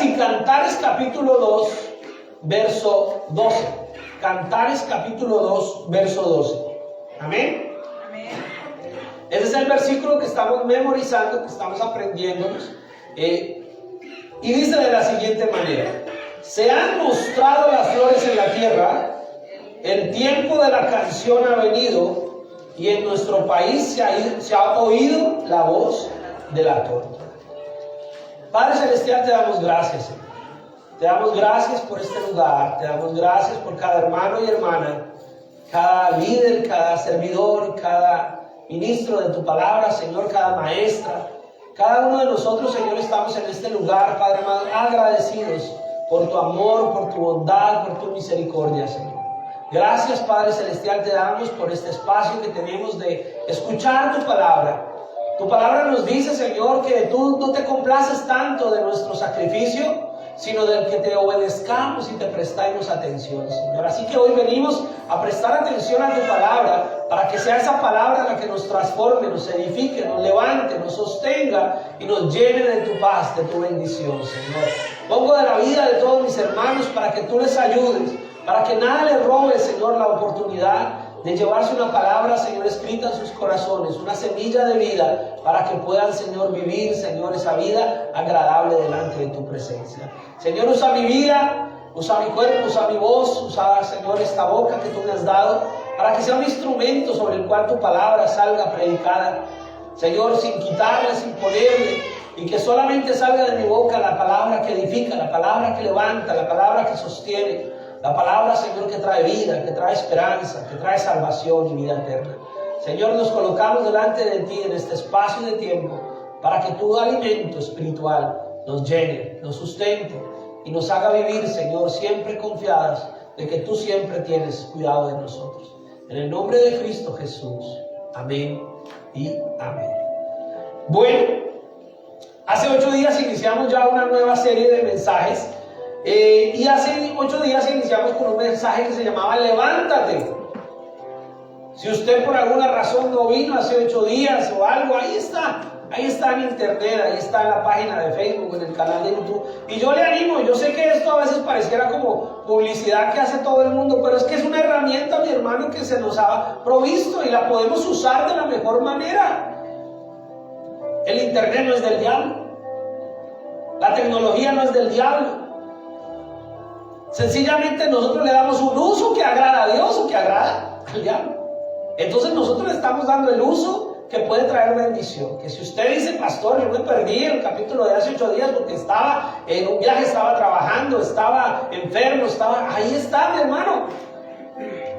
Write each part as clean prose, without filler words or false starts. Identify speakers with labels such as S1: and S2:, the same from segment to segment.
S1: así, Cantares capítulo 2, verso 12. Cantares capítulo 2, verso 12. Amén. Ese es el versículo que estamos memorizando, que estamos aprendiéndonos. Y dice de la siguiente manera: se han mostrado las flores en la tierra, el tiempo de la canción ha venido, y en nuestro país se ha oído la voz de la tórtola. Padre Celestial, te damos gracias, Señor. Te damos gracias por este lugar, te damos gracias por cada hermano y hermana, cada líder, cada servidor, cada ministro de tu palabra, Señor, cada maestra. Cada uno de nosotros, Señor, estamos en este lugar, Padre amado, agradecidos por tu amor, por tu bondad, por tu misericordia, Señor. Gracias, Padre Celestial, te damos por este espacio que tenemos de escuchar tu palabra. Tu palabra nos dice, Señor, que tú no te complaces tanto de nuestro sacrificio, sino del que te obedezcamos y te prestemos atención, Señor. Así que hoy venimos a prestar atención a tu palabra, para que sea esa palabra la que nos transforme, nos edifique, nos levante, nos sostenga y nos llene de tu paz, de tu bendición, Señor. Pongo de la vida de todos mis hermanos para que tú les ayudes, para que nada les robe, Señor, la oportunidad de llevarse una palabra, Señor, escrita en sus corazones, una semilla de vida, para que puedan, Señor, vivir, Señor, esa vida agradable delante de tu presencia. Señor, usa mi vida, usa mi cuerpo, usa mi voz, usa, Señor, esta boca que tú me has dado, para que sea un instrumento sobre el cual tu palabra salga predicada, Señor, sin quitarle, sin ponerle, y que solamente salga de mi boca la palabra que edifica, la palabra que levanta, la palabra que sostiene, la palabra, Señor, que trae vida, que trae esperanza, que trae salvación y vida eterna. Señor, nos colocamos delante de ti en este espacio de tiempo para que tu alimento espiritual nos llene, nos sustente y nos haga vivir, Señor, siempre confiadas de que tú siempre tienes cuidado de nosotros. En el nombre de Cristo Jesús. Amén y amén. Bueno, hace 8 días iniciamos ya una nueva serie de mensajes. Y hace 8 días iniciamos con un mensaje que se llamaba Levántate. Si usted por alguna razón no vino hace 8 días o algo, ahí está en internet, ahí está en la página de Facebook, en el canal de YouTube. Y yo le animo, yo sé que esto a veces pareciera como publicidad que hace todo el mundo, pero es que es una herramienta, mi hermano, que se nos ha provisto y la podemos usar de la mejor manera. El internet no es del diablo, la tecnología no es del diablo. Sencillamente nosotros le damos un uso que agrada a Dios o que agrada al diablo. Entonces nosotros le estamos dando el uso que puede traer bendición. Que si usted dice, pastor, yo me perdí el capítulo de hace 8 días porque estaba en un viaje, estaba trabajando, estaba enfermo, ahí está, mi hermano.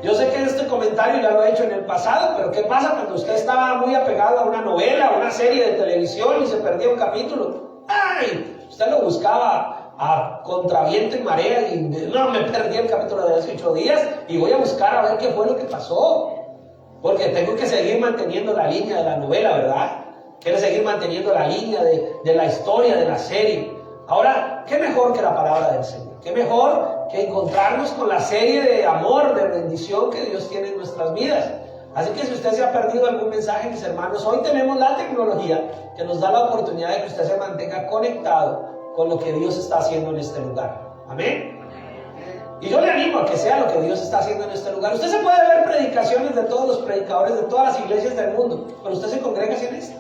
S1: Yo sé que este comentario ya lo he hecho en el pasado, pero ¿qué pasa cuando usted estaba muy apegado a una novela, a una serie de televisión y se perdía un capítulo? ¡Ay! Usted lo buscaba a contraviento y marea y no, me perdí el capítulo de hace 8 días y voy a buscar a ver qué fue lo que pasó, porque tengo que seguir manteniendo la línea de la novela, ¿verdad? Quiero seguir manteniendo la línea de la historia, de la serie. Ahora, ¿qué mejor que la palabra del Señor? ¿Qué mejor que encontrarnos con la serie de amor, de bendición que Dios tiene en nuestras vidas? Así que si usted se ha perdido algún mensaje, mis hermanos, hoy tenemos la tecnología que nos da la oportunidad de que usted se mantenga conectado con lo que Dios está haciendo en este lugar. Amén. Y yo le animo a que sea lo que Dios está haciendo en este lugar. Usted se puede ver predicaciones de todos los predicadores de todas las iglesias del mundo, pero usted se congrega en esta.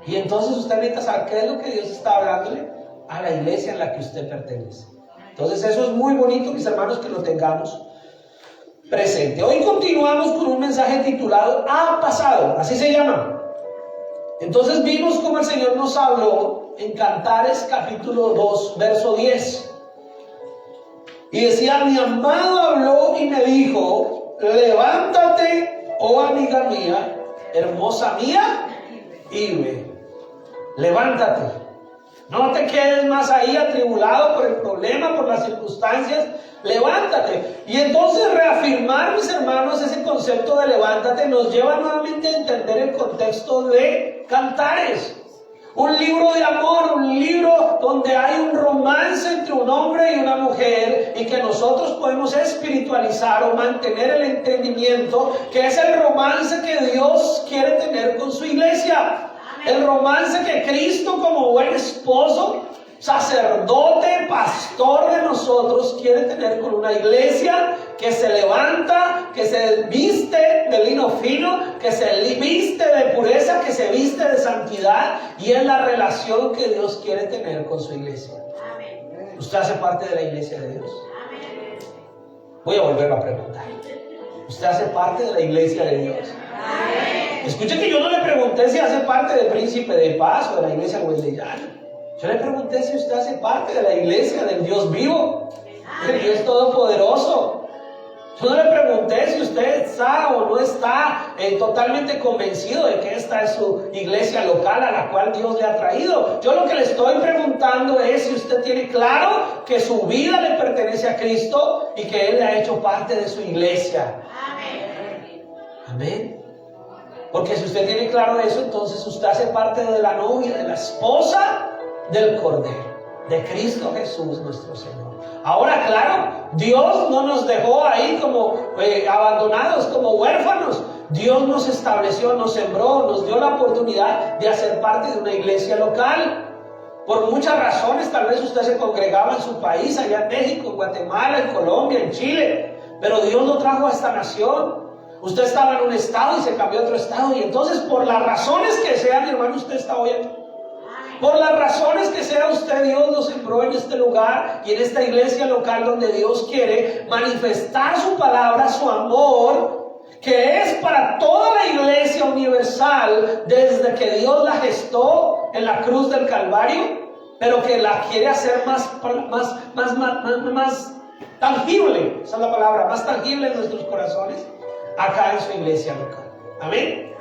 S1: Y entonces usted necesita saber qué es lo que Dios está hablándole a la iglesia en la que usted pertenece. Entonces eso es muy bonito, mis hermanos, que lo tengamos presente. Hoy continuamos con un mensaje titulado Ha pasado, así se llama. Entonces vimos cómo el Señor nos habló en Cantares capítulo 2, verso 10. Y decía, mi amado habló y me dijo, levántate, oh amiga mía, hermosa mía, y ve. Levántate. No te quedes más ahí atribulado por el problema, por las circunstancias. Levántate. Y entonces reafirmar, mis hermanos, ese concepto de levántate nos lleva nuevamente a entender el contexto de Cantares. Un libro de amor, un libro donde hay un romance entre un hombre y una mujer y que nosotros podemos espiritualizar o mantener el entendimiento que es el romance que Dios quiere tener con su iglesia. El romance que Cristo como buen esposo sacerdote, pastor de nosotros quiere tener con una iglesia que se levanta, que se viste de lino fino, que se viste de pureza, que se viste de santidad, y es la relación que Dios quiere tener con su iglesia. Amén. ¿Usted hace parte de la iglesia de Dios? Amén. Voy a volver a preguntar. ¿Usted hace parte de la iglesia de Dios? Amén. Escuche que yo no le pregunté si hace parte del Príncipe de Paz o de la iglesia Wesleyana. Yo le pregunté si usted hace parte de la iglesia del Dios vivo, del Dios todopoderoso. Yo no le pregunté si usted está o no está totalmente convencido de que esta es su iglesia local a la cual Dios le ha traído. Yo lo que le estoy preguntando es si usted tiene claro que su vida le pertenece a Cristo y que Él le ha hecho parte de su iglesia. Amén. Amén. Porque si usted tiene claro eso, entonces usted hace parte de la novia, de la esposa del Cordero, de Cristo Jesús nuestro Señor. Ahora, claro, Dios no nos dejó ahí como abandonados, como huérfanos. Dios nos estableció, nos sembró, nos dio la oportunidad de hacer parte de una iglesia local. Por muchas razones, tal vez usted se congregaba en su país, allá en México, en Guatemala, en Colombia, en Chile, pero Dios lo trajo a esta nación. Usted estaba en un estado y se cambió a otro estado, y entonces por las razones que sean, hermano, usted está hoy aquí. Por las razones que sea, usted, Dios lo sembró en este lugar y en esta iglesia local donde Dios quiere manifestar su palabra, su amor, que es para toda la iglesia universal desde que Dios la gestó en la cruz del Calvario, pero que la quiere hacer más tangible, esa es la palabra, más tangible en nuestros corazones, acá en su iglesia local. Amén.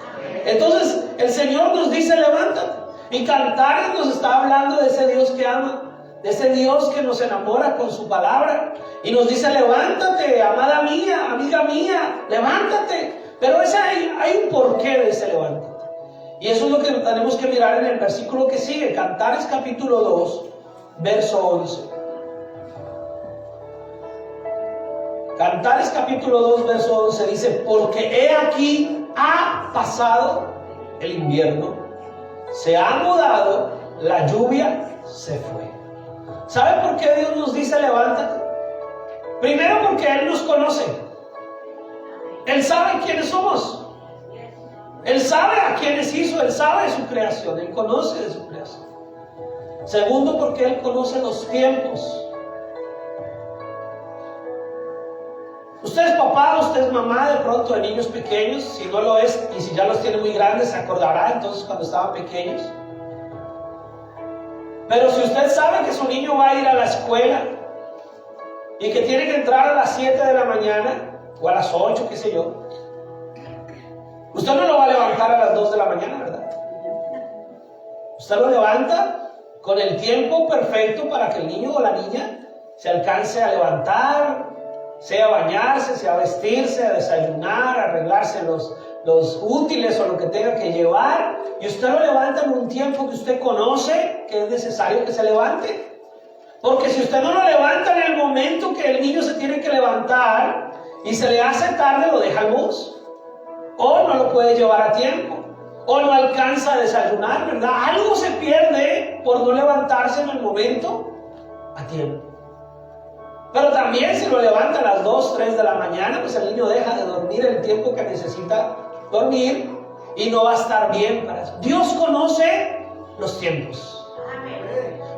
S1: Entonces el Señor nos dice: levántate. Y Cantares nos está hablando de ese Dios que ama, de ese Dios que nos enamora con su palabra, y nos dice: levántate, amada mía, amiga mía, levántate. Pero hay un porqué de ese levántate, y eso es lo que tenemos que mirar en el versículo que sigue, Cantares capítulo 2, verso 11. Cantares capítulo 2, verso 11 dice: porque he aquí ha pasado el invierno, se ha mudado, la lluvia se fue. ¿Sabe por qué Dios nos dice levántate? Primero, porque Él nos conoce. Él sabe quiénes somos. Él sabe a quiénes hizo. Él sabe de su creación. Él conoce de su creación. Segundo, porque Él conoce los tiempos. Usted es papá, usted es mamá de pronto de niños pequeños. Si no lo es, y si ya los tiene muy grandes, se acordará entonces cuando estaban pequeños. Pero si usted sabe que su niño va a ir a la escuela y que tiene que entrar a las 7 de la mañana o a las 8, qué sé yo, usted no lo va a levantar a las 2 de la mañana, ¿verdad? Usted lo levanta con el tiempo perfecto para que el niño o la niña se alcance a levantar, sea bañarse, sea vestirse, a desayunar, a arreglarse los útiles o lo que tenga que llevar, y usted lo levanta en un tiempo que usted conoce que es necesario que se levante. Porque si usted no lo levanta en el momento que el niño se tiene que levantar y se le hace tarde, lo deja al bus, o no lo puede llevar a tiempo, o no alcanza a desayunar, ¿verdad? Algo se pierde por no levantarse en el momento a tiempo. Pero también si lo levanta a las 2, 3 de la mañana, pues el niño deja de dormir el tiempo que necesita dormir y no va a estar bien para eso. Dios conoce los tiempos.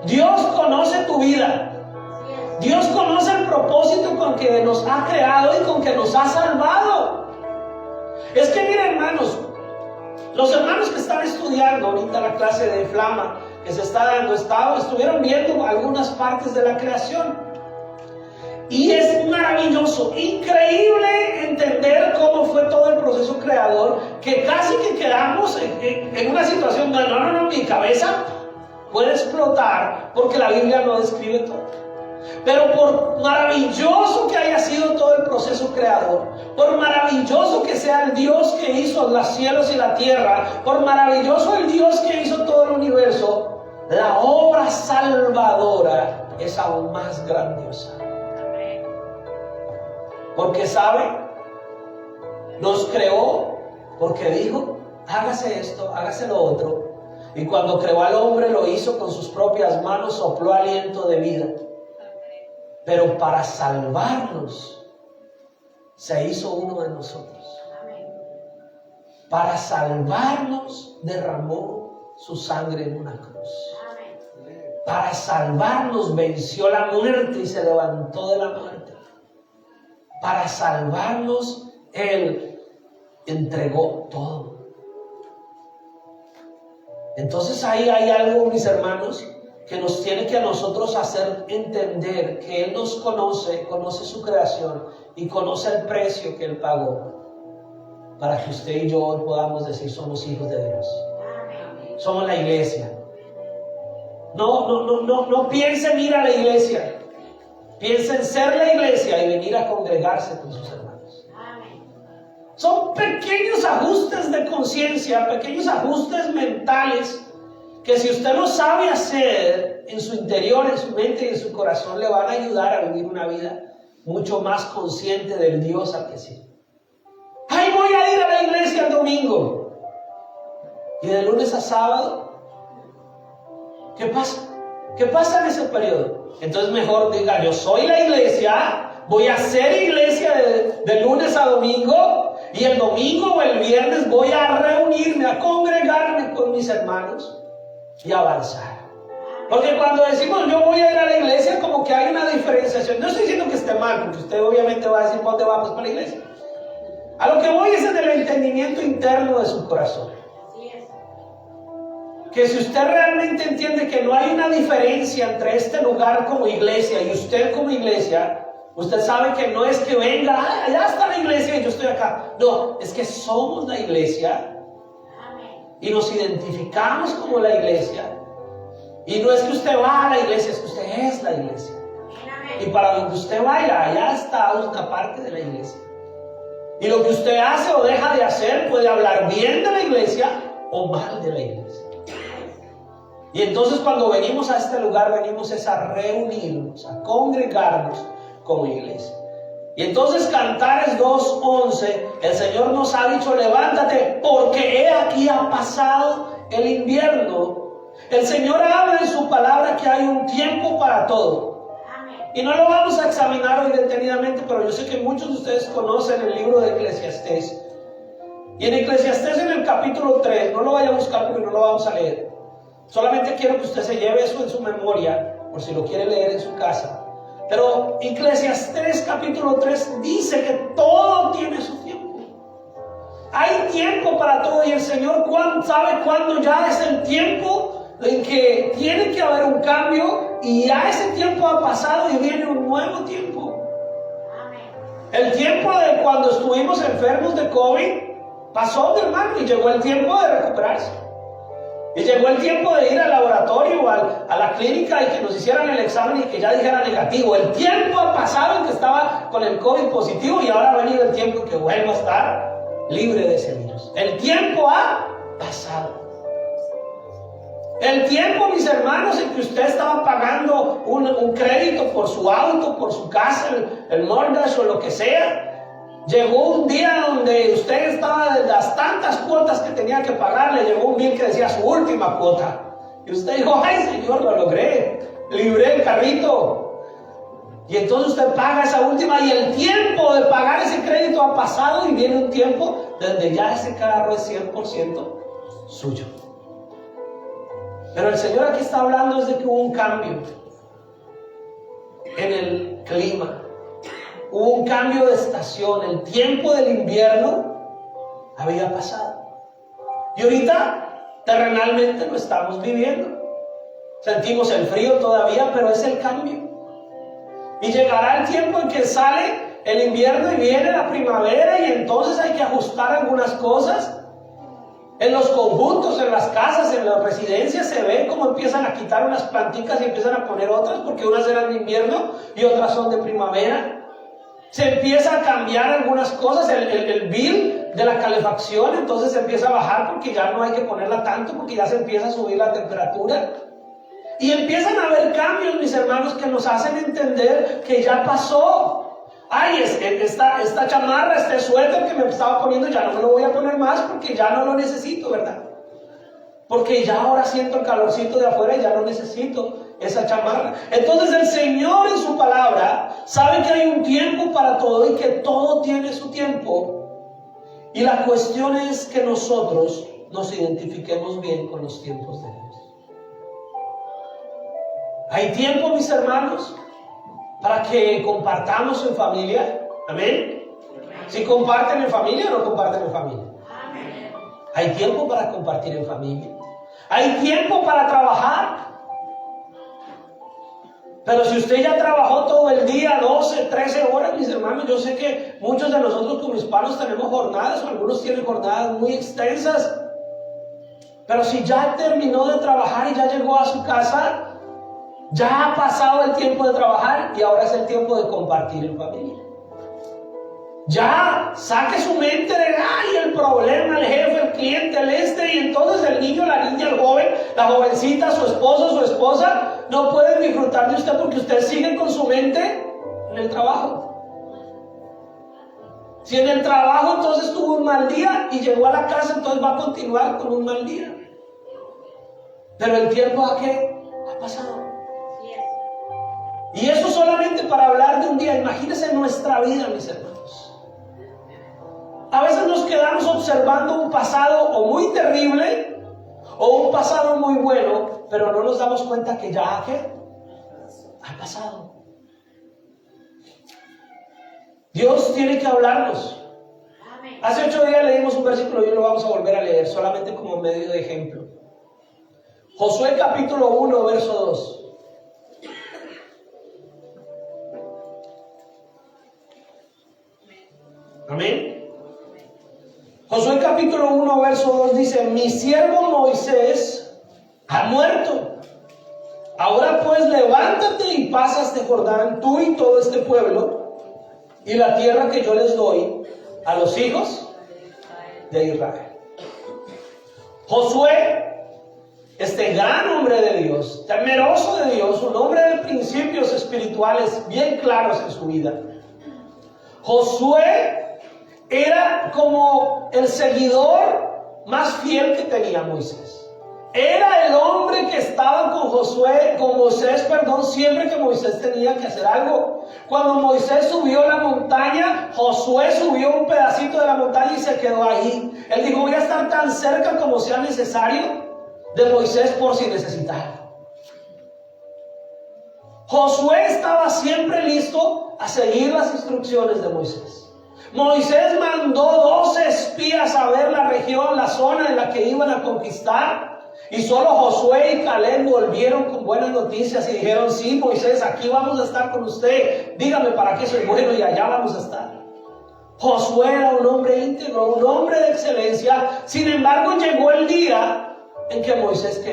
S1: Dios conoce tu vida. Dios conoce el propósito con que nos ha creado y con que nos ha salvado. Es que miren, hermanos, los hermanos que están estudiando ahorita la clase de Flama que se está dando, estuvieron viendo algunas partes de la creación. Y es maravilloso, increíble entender cómo fue todo el proceso creador, que casi que quedamos en una situación de no, mi cabeza puede explotar porque la Biblia no describe todo. Pero por maravilloso que haya sido todo el proceso creador, por maravilloso que sea el Dios que hizo los cielos y la tierra, por maravilloso el Dios que hizo todo el universo, la obra salvadora es aún más grandiosa. Porque sabe, nos creó porque dijo: hágase esto, hágase lo otro. Y cuando creó al hombre lo hizo con sus propias manos, sopló aliento de vida. Pero para salvarnos se hizo uno de nosotros. Para salvarnos derramó su sangre en una cruz. Para salvarnos venció la muerte y se levantó de la muerte. Para salvarnos Él entregó todo. Entonces ahí hay algo, mis hermanos, que nos tiene que a nosotros hacer entender que Él nos conoce, conoce su creación y conoce el precio que Él pagó para que usted y yo hoy podamos decir somos hijos de Dios. Somos la iglesia. No piensen ir a la iglesia. Piensen ser la iglesia y venir a congregarse con sus hermanos. Son pequeños ajustes de conciencia, pequeños ajustes mentales que si usted lo sabe hacer en su interior, en su mente y en su corazón, le van a ayudar a vivir una vida mucho más consciente del Dios al que sirve. ¡Ay, voy a ir a la iglesia el domingo! Y de lunes a sábado, ¿qué pasa? ¿Qué pasa en ese periodo? Entonces mejor diga, yo soy la iglesia, voy a ser iglesia de lunes a domingo, y el domingo o el viernes voy a reunirme, a congregarme con mis hermanos y avanzar. Porque cuando decimos yo voy a ir a la iglesia, como que hay una diferenciación. No estoy diciendo que esté mal, porque usted obviamente va a decir, ¿dónde va? Pues para la iglesia. A lo que voy es en el entendimiento interno de su corazón. Que si usted realmente entiende que no hay una diferencia entre este lugar como iglesia y usted como iglesia, usted sabe que no es que venga, allá está la iglesia y yo estoy acá. No, es que somos la iglesia y nos identificamos como la iglesia. Y no es que usted va a la iglesia, es que usted es la iglesia. Y para donde usted vaya, allá está una parte de la iglesia. Y lo que usted hace o deja de hacer puede hablar bien de la iglesia o mal de la iglesia. Y entonces cuando venimos a este lugar, venimos es a reunirnos, a congregarnos como iglesia. Y entonces Cantares 2:11, el Señor nos ha dicho, levántate, porque he aquí ha pasado el invierno. El Señor habla en su palabra que hay un tiempo para todo. Y no lo vamos a examinar hoy detenidamente, pero yo sé que muchos de ustedes conocen el libro de Eclesiastés. Y en Eclesiastés en el capítulo 3, no lo vaya a buscar porque no lo vamos a leer. Solamente quiero que usted se lleve eso en su memoria, por si lo quiere leer en su casa. Pero Eclesiastés capítulo 3 dice que todo tiene su tiempo. Hay tiempo para todo y el Señor sabe cuándo ya es el tiempo en que tiene que haber un cambio y ya ese tiempo ha pasado y viene un nuevo tiempo. El tiempo de cuando estuvimos enfermos de COVID pasó, mi hermano, y llegó el tiempo de recuperarse. Y llegó el tiempo de ir al laboratorio o a la clínica y que nos hicieran el examen y que ya dijera negativo. El tiempo ha pasado en que estaba con el COVID positivo y ahora ha venido el tiempo que vuelva a estar libre de ese virus. El tiempo ha pasado. El tiempo, mis hermanos, en que usted estaba pagando un crédito por su auto, por su casa, el mortgage o lo que sea, llegó un día donde usted estaba de las tantas cuotas que tenía que pagar, le llegó un bill que decía su última cuota. Y usted dijo, ay Señor, lo logré, libré el carrito. Y entonces usted paga esa última y el tiempo de pagar ese crédito ha pasado y viene un tiempo donde ya ese carro es 100% suyo. Pero el Señor aquí está hablando es de que hubo un cambio en el clima. Hubo un cambio de estación. El tiempo del invierno había pasado. Y ahorita, terrenalmente, lo estamos viviendo. Sentimos el frío todavía, pero es el cambio. Y llegará el tiempo en que sale el invierno y viene la primavera y entonces hay que ajustar algunas cosas. En los conjuntos, en las casas, en las residencias se ve cómo empiezan a quitar unas plantitas y empiezan a poner otras porque unas eran de invierno y otras son de primavera. Se empieza a cambiar algunas cosas, el bill de la calefacción entonces se empieza a bajar porque ya no hay que ponerla tanto porque ya se empieza a subir la temperatura. Y empiezan a haber cambios, mis hermanos, que nos hacen entender que ya pasó. Ay, esta chamarra, este suéter que me estaba poniendo ya no me lo voy a poner más porque ya no lo necesito, ¿verdad? porque ya ahora siento el calorcito de afuera y ya no necesito esa chamarra. Entonces el Señor en su palabra sabe que hay un tiempo para todo y que todo tiene su tiempo. Y la cuestión es que nosotros nos identifiquemos bien con los tiempos de Dios. Hay tiempo, mis hermanos, para que compartamos en familia. Amén. Si comparten en familia o no comparten en familia. Hay tiempo para compartir en familia. Hay tiempo para trabajar. Pero si usted ya trabajó todo el día, 12, 13 horas, mis hermanos, yo sé que muchos de nosotros como hispanos tenemos jornadas, o algunos tienen jornadas muy extensas. Pero si ya terminó de trabajar y ya llegó a su casa, ya ha pasado el tiempo de trabajar y ahora es el tiempo de compartir en familia. Ya saque su mente de el problema, el jefe, el cliente, y entonces el niño, la niña, el joven, la jovencita, su esposo, su esposa no pueden disfrutar de usted porque usted sigue con su mente en el trabajo. Si en el trabajo entonces tuvo un mal día y llegó a la casa, entonces va a continuar con un mal día. Pero el tiempo ha pasado. Y eso solamente para hablar de un día. Imagínense nuestra vida, mis hermanos. A veces nos quedamos observando un pasado o muy terrible o un pasado muy bueno, pero no nos damos cuenta que ya ha pasado. Dios tiene que hablarnos. Hace 8 días leímos un versículo y hoy lo vamos a volver a leer, solamente como medio de ejemplo. Josué capítulo 1, verso 2. Amén. Josué capítulo 1, verso 2 dice: mi siervo Moisés ha muerto. Ahora pues levántate y pasa este Jordán, tú y todo este pueblo, y la tierra que yo les doy a los hijos de Israel. Josué, este gran hombre de Dios, temeroso de Dios, un hombre de principios espirituales bien claros en su vida. Josué era como el seguidor más fiel que tenía Moisés. Era el hombre que estaba con Moisés, siempre que Moisés tenía que hacer algo. Cuando Moisés subió la montaña, Josué subió un pedacito de la montaña y se quedó ahí. Él dijo: voy a estar tan cerca como sea necesario de Moisés por si necesitara. Josué estaba siempre listo a seguir las instrucciones de Moisés. Moisés mandó 12 espías a ver la región, la zona en la que iban a conquistar. Y solo Josué y Caleb volvieron con buenas noticias y dijeron: sí, Moisés, aquí vamos a estar con usted. Dígame para qué soy bueno y allá vamos a estar. Josué era un hombre íntegro, un hombre de excelencia. Sin embargo, llegó el día en que Moisés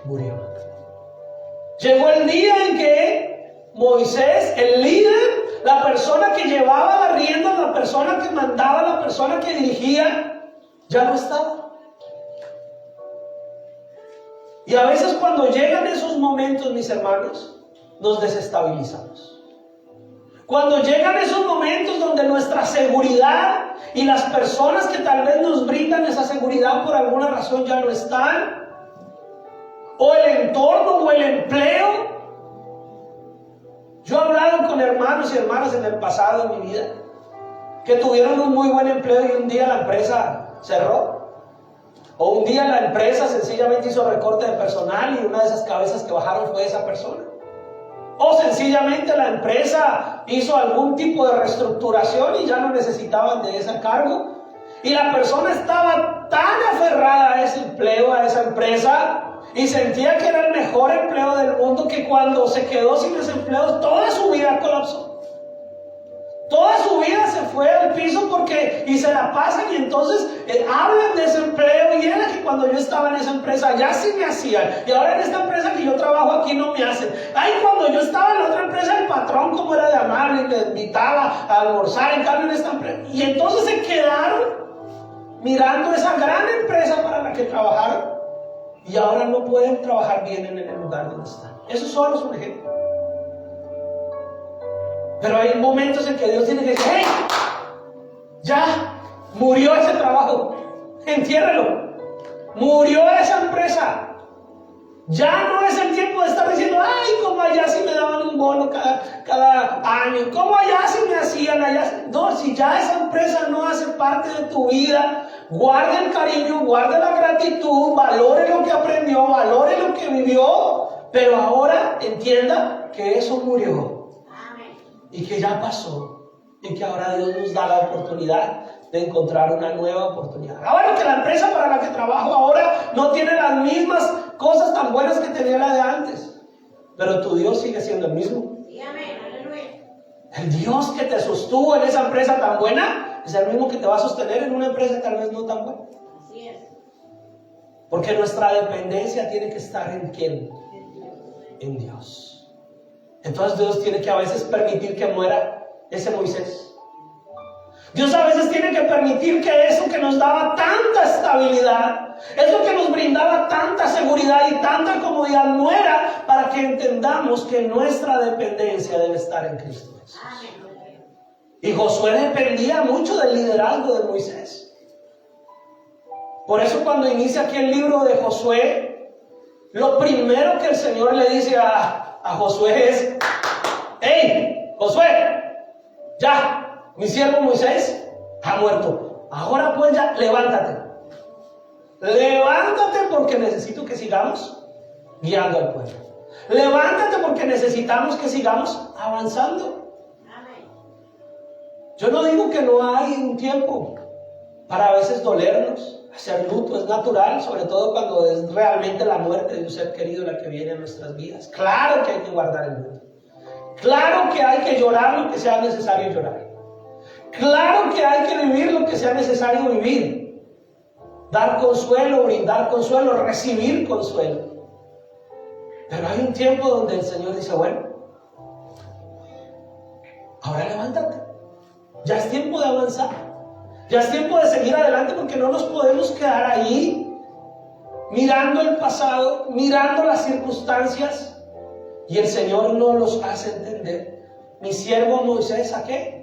S1: murió. Llegó el día en que Moisés, el líder, la persona que llevaba la rienda, la persona que mandaba, la persona que dirigía, ya no estaba. Y a veces cuando llegan esos momentos, mis hermanos, nos desestabilizamos. Cuando llegan esos momentos donde nuestra seguridad y las personas que tal vez nos brindan esa seguridad por alguna razón ya no están, o el entorno o el empleo. Yo he hablado con hermanos y hermanas en el pasado en mi vida que tuvieron un muy buen empleo y un día la empresa cerró. O un día la empresa sencillamente hizo recorte de personal y una de esas cabezas que bajaron fue esa persona. O sencillamente la empresa hizo algún tipo de reestructuración y ya no necesitaban de ese cargo. Y la persona estaba tan aferrada a ese empleo, a esa empresa, y sentía que era el mejor empleo del mundo, que cuando se quedó sin ese empleo, toda su vida colapsó. Toda su vida se fue al piso y se la pasan y entonces hablan de ese empleo y era que cuando yo estaba en esa empresa ya sí me hacían y ahora en esta empresa que yo trabajo aquí no me hacen. Ay, cuando yo estaba en la otra empresa el patrón como era de amable y me invitaba a almorzar, en cambio en esta empresa. Y entonces se quedaron mirando esa gran empresa para la que trabajaron y ahora no pueden trabajar bien en el lugar donde están. Eso solo es un ejemplo. Pero hay momentos en que Dios tiene que decir: ¡hey! Ya murió ese trabajo, entiérrelo. Murió esa empresa. Ya no es el tiempo de estar diciendo, ay, como allá sí me daban un bono cada año, como allá sí me hacían allá. No, si ya esa empresa no hace parte de tu vida, guarde el cariño, guarde la gratitud, valore lo que aprendió, valore lo que vivió, pero ahora entienda que eso murió y que ya pasó y que ahora Dios nos da la oportunidad de encontrar una nueva oportunidad. Ahora que la empresa para la que trabajo ahora no tiene las mismas cosas tan buenas que tenía la de antes, pero tu Dios sigue siendo el mismo. El Dios que te sostuvo en esa empresa tan buena es el mismo que te va a sostener en una empresa tal vez no tan buena.
S2: Así es.
S1: Porque nuestra dependencia tiene que estar ¿en quién? En Dios. Entonces Dios tiene que a veces permitir que muera ese Moisés. Dios a veces tiene que permitir que eso que nos daba tanta estabilidad, eso que nos brindaba tanta seguridad y tanta comodidad muera, para que entendamos que nuestra dependencia debe estar en Cristo Jesús. Y Josué dependía mucho del liderazgo de Moisés. Por eso cuando inicia aquí el libro de Josué, lo primero que el Señor le dice a Josué es: ¡Hey, Josué! ¡Ya! Mi siervo Moisés ha muerto. Ahora pues ya, levántate. Levántate porque necesito que sigamos guiando al pueblo. Levántate porque necesitamos que sigamos avanzando. Yo no digo que no hay un tiempo para a veces dolernos, hacer luto, es natural, sobre todo cuando es realmente la muerte de un ser querido la que viene a nuestras vidas. Claro que hay que guardar el luto. Claro que hay que llorar lo que sea necesario llorar. Claro que hay que vivir lo que sea necesario vivir. Dar consuelo, brindar consuelo, recibir consuelo. Pero hay un tiempo donde el Señor dice: bueno, ahora levántate. Ya es tiempo de avanzar. Ya es tiempo de seguir adelante, porque no nos podemos quedar ahí mirando el pasado, mirando las circunstancias. Y el Señor no los hace entender. Mi siervo Moisés, ¿a qué?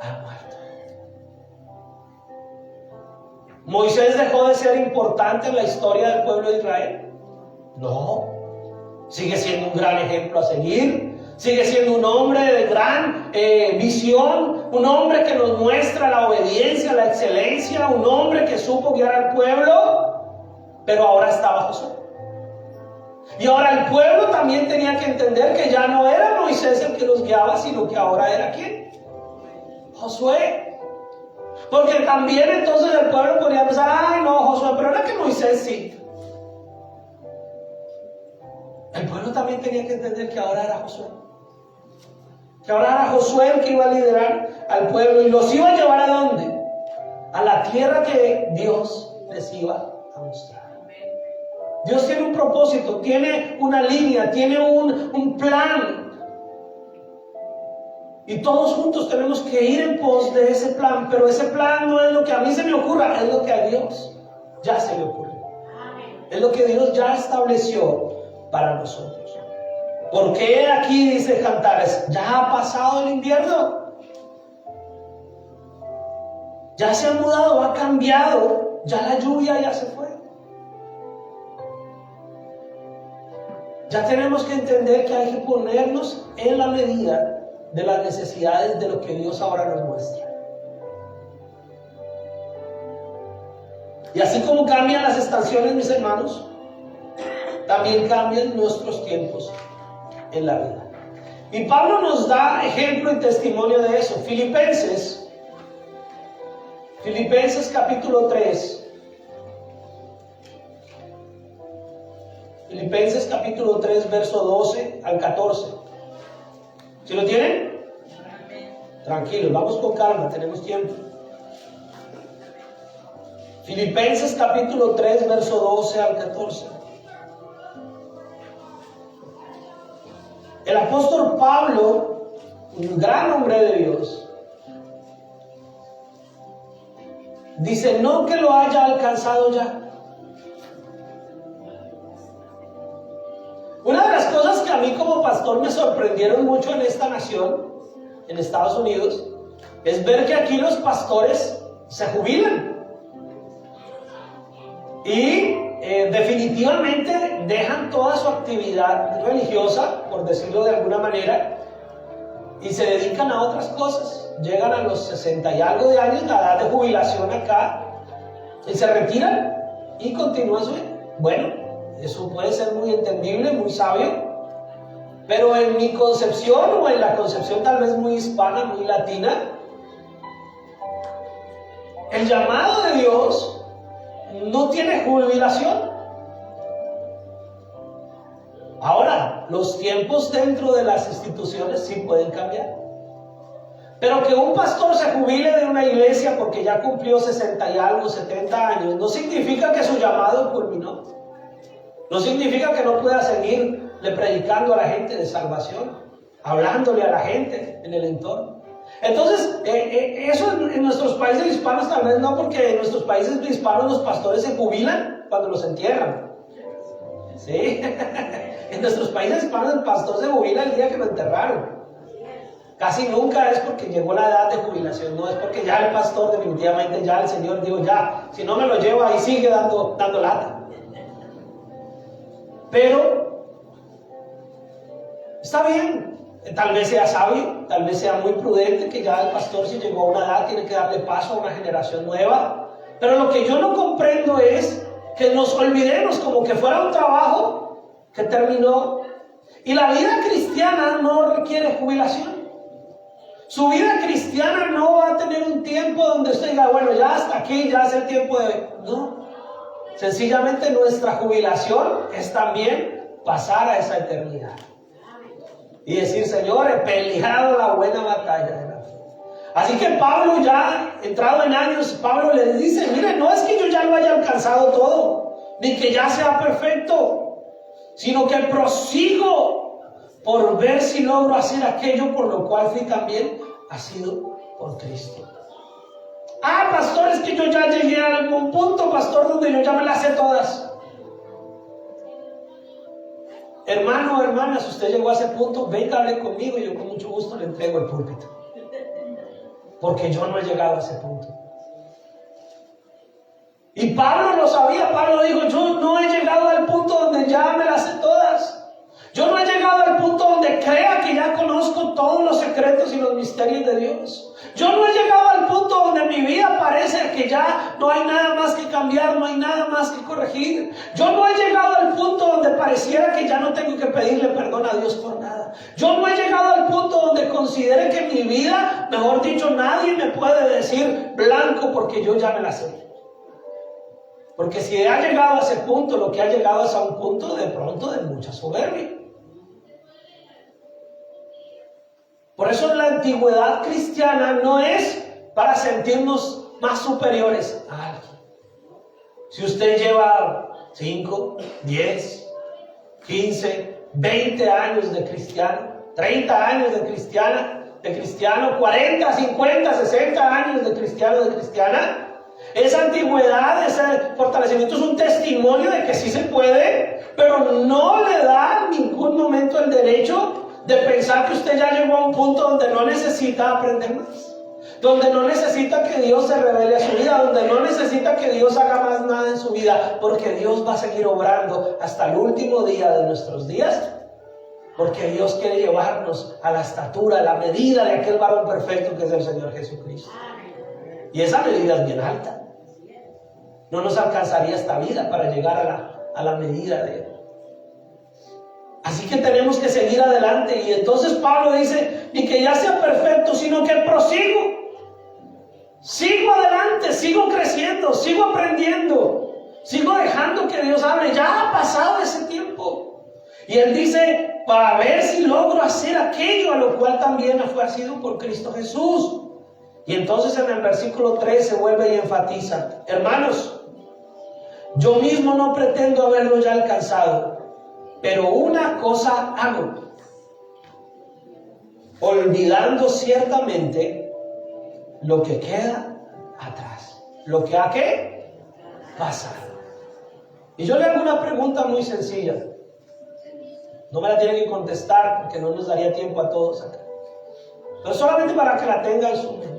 S1: Ha muerto. ¿Moisés dejó de ser importante en la historia del pueblo de Israel? No. Sigue siendo un gran ejemplo a seguir. Sigue siendo un hombre de gran visión. Un hombre que nos muestra la obediencia, la excelencia. Un hombre que supo guiar al pueblo. Pero ahora estaba Josué. Y ahora el pueblo también tenía que entender que ya no era Moisés el que los guiaba, sino que ahora era ¿quién? Josué. Porque también entonces el pueblo podría pensar: ay no, Josué, pero era que Moisés sí. El pueblo también tenía que entender que ahora era Josué. Que ahora era Josué el que iba a liderar al pueblo. Y los iba a llevar ¿a dónde? A la tierra que Dios les iba a mostrar. Dios tiene un propósito, tiene una línea, tiene un plan. Y todos juntos tenemos que ir en pos de ese plan. Pero ese plan no es lo que a mí se me ocurra, es lo que a Dios ya se le ocurre. Es lo que Dios ya estableció para nosotros. Porque aquí dice Cantares: ya ha pasado el invierno. Ya se ha mudado, ha cambiado. Ya la lluvia ya se fue. Ya tenemos que entender que hay que ponernos en la medida de las necesidades de lo que Dios ahora nos muestra. Y así como cambian las estaciones, mis hermanos, también cambian nuestros tiempos en la vida. Y Pablo nos da ejemplo y testimonio de eso. Filipenses capítulo 3. Filipenses capítulo 3, verso 12 al 14. ¿Sí lo tienen? Tranquilos, vamos con calma, tenemos tiempo. Filipenses capítulo 3, verso 12 al 14. El apóstol Pablo, un gran hombre de Dios, dice: no que lo haya alcanzado ya. Una de las cosas que a mí como pastor me sorprendieron mucho en esta nación, en Estados Unidos, es ver que aquí los pastores se jubilan. y definitivamente dejan toda su actividad religiosa, por decirlo de alguna manera, y se dedican a otras cosas. Llegan a los 60 y algo de años, la edad de jubilación acá, y se retiran y continúan su vida. Bueno, eso puede ser muy entendible, muy sabio, pero en mi concepción, o en la concepción tal vez muy hispana, muy latina, el llamado de Dios no tiene jubilación. Ahora, los tiempos dentro de las instituciones sí pueden cambiar. Pero que un pastor se jubile de una iglesia porque ya cumplió 60 y algo, 70 años, no significa que su llamado culminó. No significa que no pueda seguirle predicando a la gente de salvación, hablándole a la gente en el entorno. Entonces, eso en nuestros países hispanos tal vez no, porque en nuestros países hispanos los pastores se jubilan cuando los entierran. ¿Sí? En nuestros países hispanos el pastor se jubila el día que lo enterraron. Casi nunca es porque llegó la edad de jubilación, no es porque ya el pastor definitivamente, ya el Señor dijo ya, si no me lo llevo ahí sigue dando lata. Pero está bien, tal vez sea sabio, tal vez sea muy prudente, que ya el pastor, si llegó a una edad, tiene que darle paso a una generación nueva. Pero lo que yo no comprendo es que nos olvidemos como que fuera un trabajo que terminó. Y la vida cristiana no requiere jubilación. Su vida cristiana no va a tener un tiempo donde usted diga, bueno, ya hasta aquí, ya es el tiempo de... No. Sencillamente nuestra jubilación es también pasar a esa eternidad. Y decir, Señor, he peleado la buena batalla de la fe. Así que Pablo, ya entrado en años, Pablo le dice, mire, no es que yo ya lo haya alcanzado todo, ni que ya sea perfecto, sino que prosigo por ver si logro hacer aquello por lo cual fui también asido por Cristo. Ah, pastor, es que yo ya llegué a algún punto, pastor, donde yo ya me las sé todas. Hermano o hermana, si usted llegó a ese punto, venga, hable conmigo y yo con mucho gusto le entrego el púlpito. Porque yo no he llegado a ese punto. Y Pablo lo sabía. Pablo dijo, yo no he llegado al punto donde ya me las sé todas. Yo no he llegado al punto donde crea que ya conozco todos los secretos y los misterios de Dios. Yo no he llegado al punto donde mi vida parece que ya no hay nada más que cambiar, no hay nada más que corregir. Yo no he llegado al punto donde pareciera que ya no tengo que pedirle perdón a Dios por nada. Yo no he llegado al punto donde considere que mi vida, mejor dicho, nadie me puede decir blanco porque yo ya me la sé. Porque si ha llegado a ese punto, lo que ha llegado es a un punto de pronto de mucha soberbia. Por eso la antigüedad cristiana no es para sentirnos más superiores a alguien. Si usted lleva 5, 10, 15, 20 años de cristiano, 30 años de cristiano, 40, 50, 60 años de cristiano, de cristiana, esa antigüedad, ese fortalecimiento es un testimonio de que sí se puede, pero no le da en ningún momento el derecho de pensar que usted ya llegó a un punto donde no necesita aprender más, donde no necesita que Dios se revele a su vida, donde no necesita que Dios haga más nada en su vida, porque Dios va a seguir obrando hasta el último día de nuestros días, porque Dios quiere llevarnos a la estatura, a la medida de aquel varón perfecto que es el Señor Jesucristo. Y esa medida es bien alta. No nos alcanzaría esta vida para llegar a la medida de Él. Así que tenemos que seguir adelante. Y entonces Pablo dice, ni que ya sea perfecto, sino que prosigo. Sigo adelante, sigo creciendo, sigo aprendiendo, sigo dejando que Dios hable. Ya ha pasado ese tiempo. Y él dice, para ver si logro hacer aquello a lo cual también fue asido por Cristo Jesús. Y entonces en el versículo 3 se vuelve y enfatiza, hermanos, yo mismo no pretendo haberlo ya alcanzado, pero una cosa hago, olvidando ciertamente lo que queda atrás, lo que ha que pasar. Y yo le hago una pregunta muy sencilla, no me la tienen que contestar porque no nos daría tiempo a todos acá, pero solamente para que la tenga en su mente.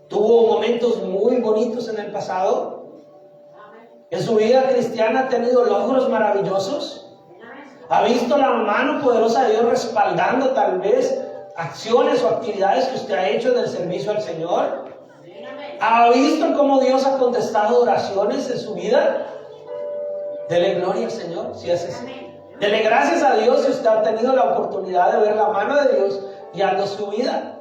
S1: ¿Tú tuvo momentos muy bonitos en el pasado. En su vida cristiana ha tenido logros maravillosos. Ha visto la mano poderosa de Dios respaldando tal vez acciones o actividades que usted ha hecho en el servicio al Señor. ¿Ha visto cómo Dios ha contestado oraciones en su vida? Dele gloria al Señor si es así. Dele gracias a Dios si usted ha tenido la oportunidad de ver la mano de Dios guiando su vida.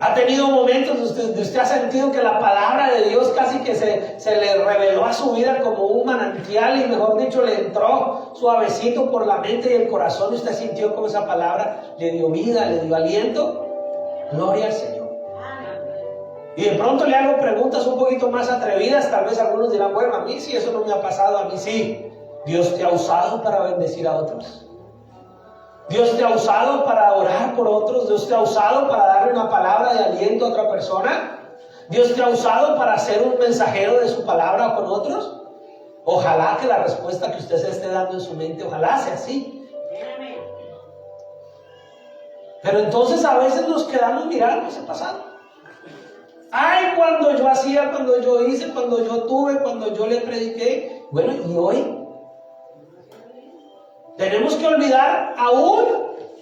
S1: Ha tenido momentos donde usted ha sentido que la palabra de Dios casi que se le reveló a su vida como un manantial y mejor dicho le entró suavecito por la mente y el corazón y usted sintió como esa palabra le dio vida, le dio aliento. Gloria al Señor. Y de pronto le hago preguntas un poquito más atrevidas, tal vez algunos dirán, bueno, a mí sí, eso no me ha pasado, a mí sí. Dios te ha usado para bendecir a otros. Dios te ha usado para orar por otros. Dios te ha usado para darle una palabra de aliento a otra persona. Dios te ha usado para ser un mensajero de su palabra con otros. Ojalá que la respuesta que usted se esté dando en su mente, ojalá sea así. Pero entonces a veces nos quedamos mirando ese pasado. Ay, cuando yo hacía, cuando yo hice, cuando yo tuve, cuando yo le prediqué. Bueno, ¿y hoy? Tenemos que olvidar aún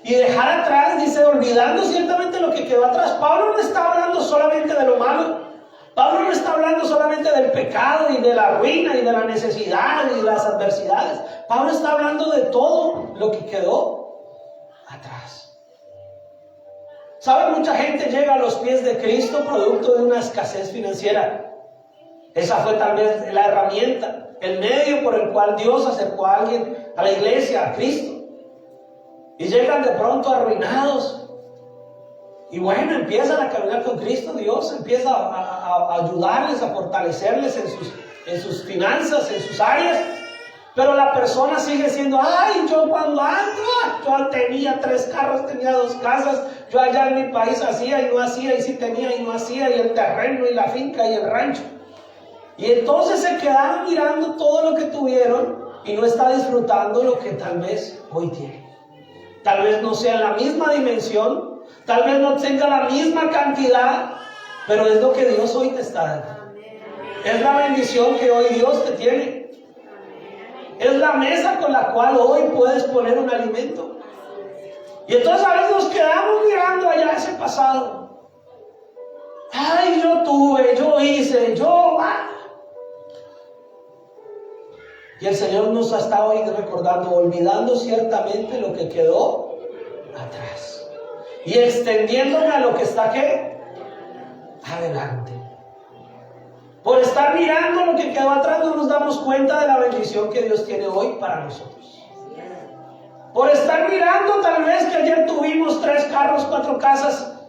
S1: y dejar atrás, dice, olvidando ciertamente lo que quedó atrás. Pablo no está hablando solamente de lo malo. Pablo no está hablando solamente del pecado y de la ruina y de la necesidad y de las adversidades. Pablo está hablando de todo lo que quedó atrás. ¿Saben? Mucha gente llega a los pies de Cristo producto de una escasez financiera. Esa fue tal vez la herramienta, el medio por el cual Dios acercó a alguien a la iglesia, a Cristo. Y llegan de pronto arruinados. Y bueno, empiezan a caminar con Cristo. Dios empieza a ayudarles, a fortalecerles en sus finanzas, en sus áreas. Pero la persona sigue siendo, ay, yo cuando ando, yo tenía 3 carros, tenía 2 casas, yo allá en mi país hacía y no hacía, y sí tenía y no hacía, y el terreno y la finca y el rancho. Y entonces se quedaron mirando todo lo que tuvieron y no está disfrutando lo que tal vez hoy tiene. Tal vez no sea la misma dimensión, tal vez no tenga la misma cantidad, pero es lo que Dios hoy te está dando. Es la bendición que hoy Dios te tiene. Es la mesa con la cual hoy puedes poner un alimento. Y entonces a veces nos quedamos mirando allá ese pasado. Ay, yo tuve, yo hice, yo... Y el Señor nos está hoy recordando, olvidando ciertamente lo que quedó atrás. Y extendiéndome a lo que está ¿qué? Adelante. Por estar mirando lo que quedó atrás no nos damos cuenta de la bendición que Dios tiene hoy para nosotros. Por estar mirando tal vez que ayer tuvimos 3 carros, 4 casas,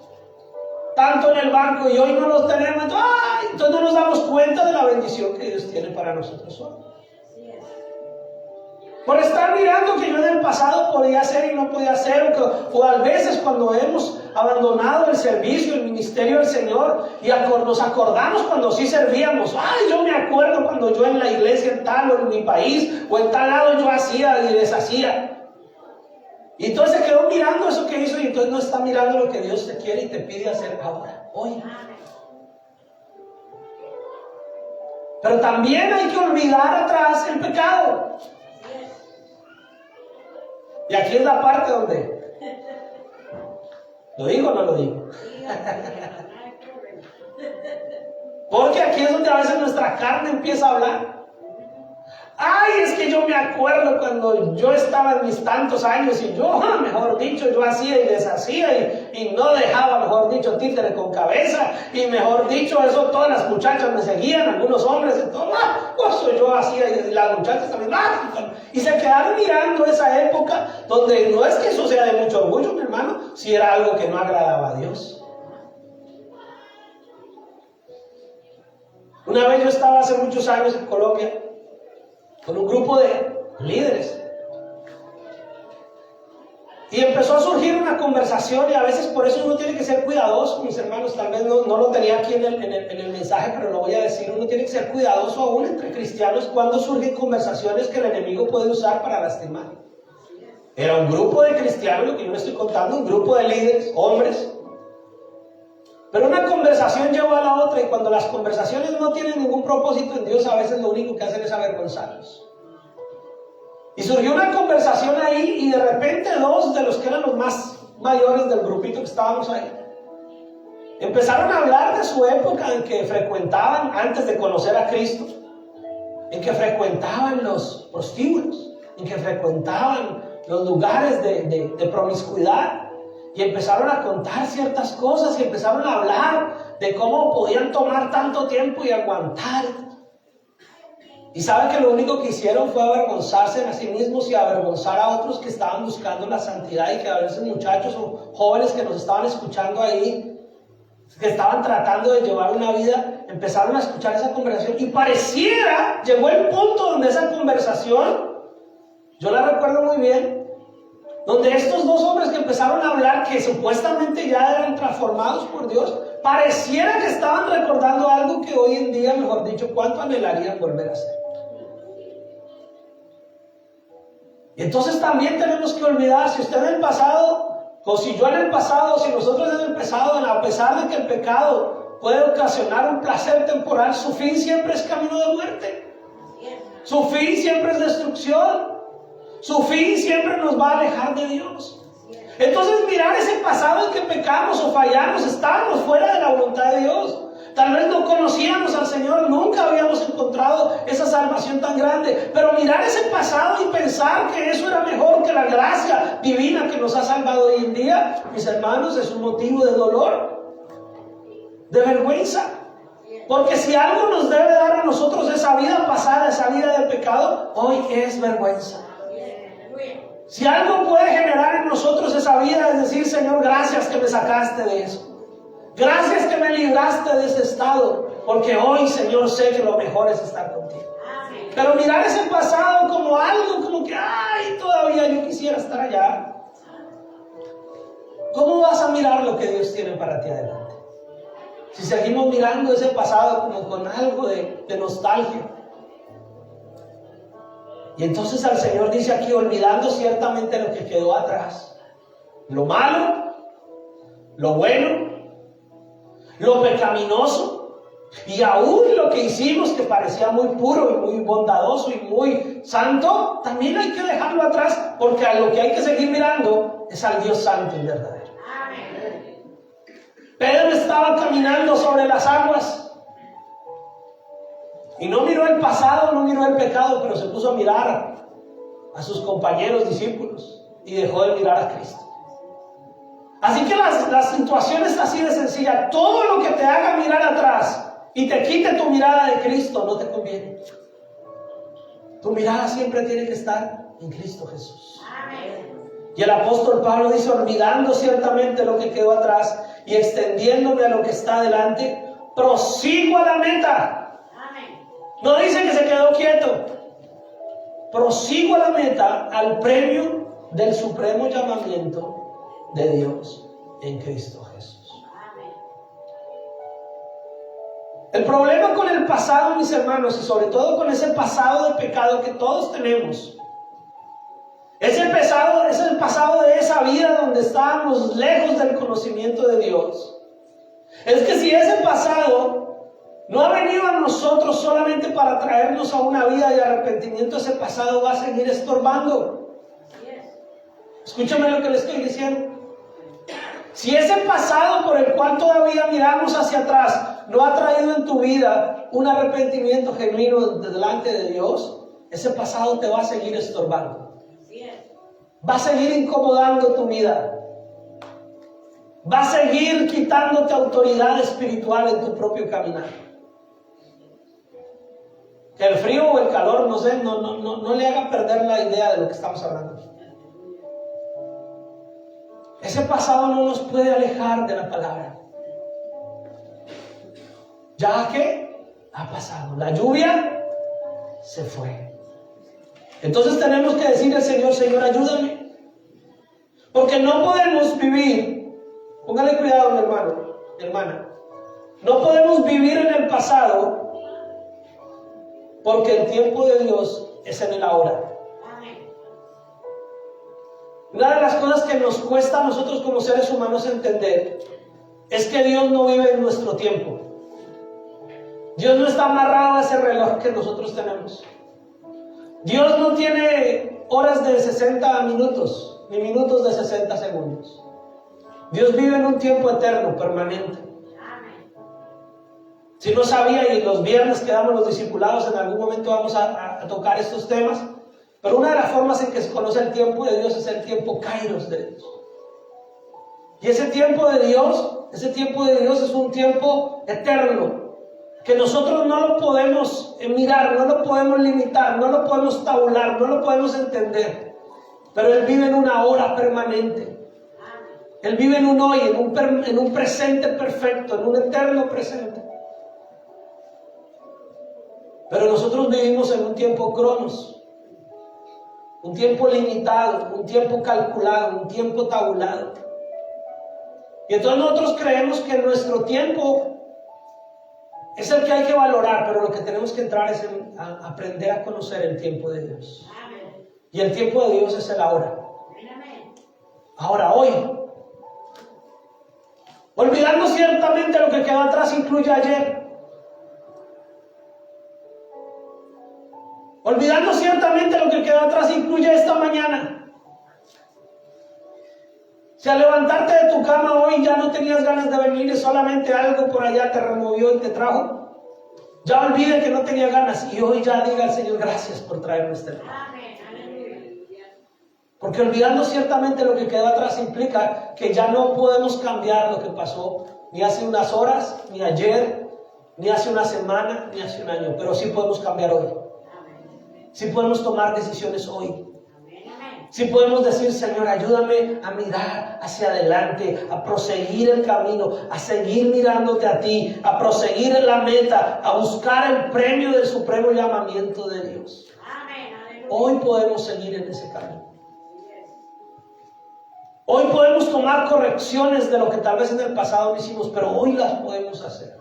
S1: tanto en el banco y hoy no los tenemos. ¡Ay! Entonces no nos damos cuenta de la bendición que Dios tiene para nosotros hoy. Por estar mirando que yo en el pasado podía hacer y no podía hacer, o a veces cuando hemos abandonado el servicio, el ministerio del Señor, y nos acordamos cuando sí servíamos. Ay, yo me acuerdo cuando yo en la iglesia en tal o en mi país o en tal lado yo hacía y deshacía. Y entonces se quedó mirando eso que hizo y entonces no está mirando lo que Dios te quiere y te pide hacer ahora, hoy. Pero también hay que olvidar atrás el pecado. Y aquí es la parte donde... ¿Lo digo o no lo digo? Porque aquí es donde a veces nuestra carne empieza a hablar. Ay, es que yo me acuerdo cuando yo estaba en mis tantos años y yo, mejor dicho, yo hacía y deshacía y no dejaba, mejor dicho, títere con cabeza. Y mejor dicho, eso todas las muchachas me seguían, algunos hombres, y todo, pues yo hacía y las muchachas también. Y se quedaron mirando esa época donde no es que eso sea de mucho orgullo, mi hermano, si era algo que no agradaba a Dios. Una vez yo estaba hace muchos años en Colombia con un grupo de líderes y empezó a surgir una conversación, y a veces por eso uno tiene que ser cuidadoso, mis hermanos. Tal vez no lo tenía aquí en el mensaje, pero lo voy a decir. Uno tiene que ser cuidadoso aún entre cristianos cuando surgen conversaciones que el enemigo puede usar para lastimar. Era un grupo de cristianos, lo que yo le estoy contando, un grupo de líderes, hombres, Pero una conversación llevó a la otra, y cuando las conversaciones no tienen ningún propósito en Dios, a veces lo único que hacen es avergonzarnos. Y surgió una conversación ahí, y de repente dos de los que eran los más mayores del grupito que estábamos ahí empezaron a hablar de su época en que frecuentaban, antes de conocer a Cristo, en que frecuentaban los prostíbulos, en que frecuentaban los lugares de promiscuidad, y empezaron a contar ciertas cosas, y empezaron a hablar de cómo podían tomar tanto tiempo y aguantar. Y saben que lo único que hicieron fue avergonzarse a sí mismos y avergonzar a otros que estaban buscando la santidad, y que a veces muchachos o jóvenes que nos estaban escuchando ahí, que estaban tratando de llevar una vida, empezaron a escuchar esa conversación, y pareciera, llegó el punto donde esa conversación, yo la recuerdo muy bien, donde estos dos hombres que empezaron a hablar, que supuestamente ya eran transformados por Dios, pareciera que estaban recordando algo que hoy en día, mejor dicho, cuánto anhelarían volver a hacer. Y entonces también tenemos que olvidar, si usted en el pasado, o si yo en el pasado, si nosotros en el pasado, a pesar de que el pecado puede ocasionar un placer temporal, su fin siempre es camino de muerte. Su fin siempre es destrucción. Su fin siempre nos va a alejar de Dios. Entonces mirar ese pasado en que pecamos o fallamos, estábamos fuera de la voluntad de Dios. Tal vez no conocíamos al Señor, nunca habíamos encontrado esa salvación tan grande. Pero mirar ese pasado y pensar que eso era mejor que la gracia divina que nos ha salvado hoy en día, mis hermanos, es un motivo de dolor, de vergüenza. Porque si algo nos debe dar a nosotros esa vida pasada, esa vida de pecado, hoy es vergüenza. Si algo puede generar en nosotros esa vida, es decir, Señor, gracias que me sacaste de eso. Gracias que me libraste de ese estado, porque hoy, Señor, sé que lo mejor es estar contigo. Amén. Pero mirar ese pasado como algo, como que, ay, todavía yo quisiera estar allá. ¿Cómo vas a mirar lo que Dios tiene para ti adelante? Si seguimos mirando ese pasado como con algo de nostalgia. Y entonces el Señor dice aquí, olvidando ciertamente lo que quedó atrás. Lo malo, lo bueno, lo pecaminoso, y aún lo que hicimos que parecía muy puro y muy bondadoso y muy santo, también hay que dejarlo atrás, porque a lo que hay que seguir mirando es al Dios santo y verdadero. Amén. Pedro estaba caminando sobre las aguas y no miró el pasado, no miró el pecado, pero se puso a mirar a sus compañeros discípulos y dejó de mirar a Cristo. Así que la situación es así de sencilla. Todo lo que te haga mirar atrás y te quite tu mirada de Cristo no te conviene. Tu mirada siempre tiene que estar en Cristo Jesús. Amén. Y el apóstol Pablo dice, olvidando ciertamente lo que quedó atrás y extendiéndome a lo que está delante, prosigo a la meta. Amén. No dice que se quedó quieto. Prosigo a la meta, al premio del supremo llamamiento de Dios en Cristo Jesús. Amén. El problema con el pasado, mis hermanos, y sobre todo con ese pasado de pecado que todos tenemos, es el pasado de esa vida donde estábamos lejos del conocimiento de Dios. Es que si ese pasado no ha venido a nosotros solamente para traernos a una vida de arrepentimiento, ese pasado va a seguir estorbando. Escúchame lo que le estoy diciendo. Si ese pasado por el cual todavía miramos hacia atrás no ha traído en tu vida un arrepentimiento genuino delante de Dios, ese pasado te va a seguir estorbando. Va a seguir incomodando tu vida. Va a seguir quitándote autoridad espiritual en tu propio caminar. Que el frío o el calor, no sé, no le haga perder la idea de lo que estamos hablando. Ese pasado no nos puede alejar de la palabra. Ya que ha pasado. La lluvia se fue. Entonces tenemos que decirle al Señor, Señor, ayúdame. Porque no podemos vivir, póngale cuidado, mi hermano, mi hermana. No podemos vivir en el pasado, porque el tiempo de Dios es en el ahora. Una de las cosas que nos cuesta a nosotros como seres humanos entender es que Dios no vive en nuestro tiempo. Dios no está amarrado a ese reloj que nosotros tenemos. Dios no tiene horas de 60 minutos, ni minutos de 60 segundos. Dios vive en un tiempo eterno, permanente. Si no sabía, y los viernes que damos los discipulados, en algún momento vamos a tocar estos temas, pero una de las formas en que se conoce el tiempo de Dios es el tiempo kairos de Dios. Y ese tiempo de Dios es un tiempo eterno, que nosotros no lo podemos mirar, no lo podemos limitar, no lo podemos tabular, no lo podemos entender, pero Él vive en una hora permanente. Él vive en un hoy, en un presente perfecto, en un eterno presente. Pero nosotros vivimos en un tiempo cronos, un tiempo limitado, un tiempo calculado, un tiempo tabulado. Y entonces nosotros creemos que nuestro tiempo es el que hay que valorar, pero lo que tenemos que entrar es a aprender a conocer el tiempo de Dios. Y el tiempo de Dios es el ahora. Ahora, hoy. Olvidando ciertamente lo que quedó atrás incluye ayer. Olvidando ciertamente lo que quedó atrás incluye esta mañana. Si al levantarte de tu cama hoy ya no tenías ganas de venir y solamente algo por allá te removió y te trajo, ya olvide que no tenía ganas y hoy ya diga al Señor, gracias por traerme este lugar. Porque olvidando ciertamente lo que quedó atrás implica que ya no podemos cambiar lo que pasó ni hace unas horas, ni ayer, ni hace una semana, ni hace un año, pero sí podemos cambiar hoy. Sí podemos tomar decisiones hoy. Sí podemos decir, Señor, ayúdame a mirar hacia adelante, a proseguir el camino, a seguir mirándote a ti, a proseguir en la meta, a buscar el premio del supremo llamamiento de Dios. Hoy podemos seguir en ese camino. Hoy podemos tomar correcciones de lo que tal vez en el pasado no hicimos, pero hoy las podemos hacer.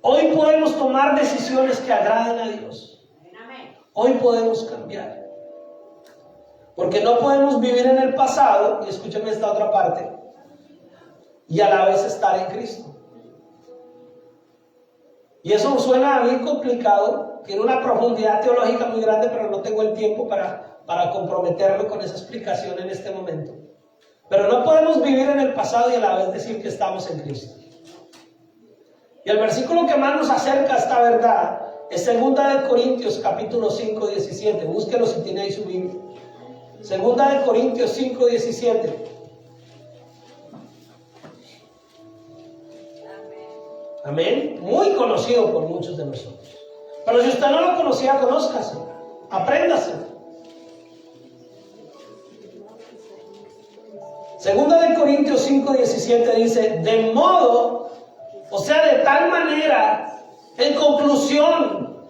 S1: Hoy podemos tomar decisiones que agraden a Dios. Hoy podemos cambiar. Porque no podemos vivir en el pasado, y escúcheme esta otra parte, y a la vez estar en Cristo. Y eso suena bien complicado, tiene una profundidad teológica muy grande, pero no tengo el tiempo para comprometerme con esa explicación en este momento. Pero no podemos vivir en el pasado y a la vez decir que estamos en Cristo. Y el versículo que más nos acerca a esta verdad es 2 Corintios capítulo 5, 17. Búsquelo si tiene ahí su Biblia. 2 Corintios 5, 17. Amén. Muy conocido por muchos de nosotros. Pero si usted no lo conocía, conózcase. Apréndase. 2 Corintios 5, 17 dice, de modo, o sea, de tal manera, en conclusión,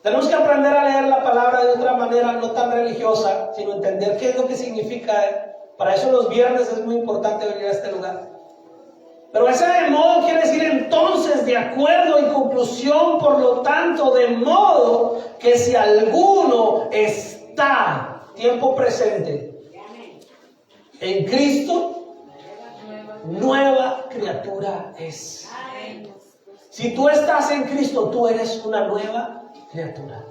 S1: tenemos que aprender a leer la palabra de otra manera, no tan religiosa, sino entender qué es lo que significa. Para eso los viernes es muy importante venir a este lugar. Pero ese de modo quiere decir entonces, de acuerdo, en conclusión, por lo tanto, de modo que si alguno está, tiempo presente, en Cristo, nueva criatura es. Si tú estás en Cristo, tú eres una nueva criatura.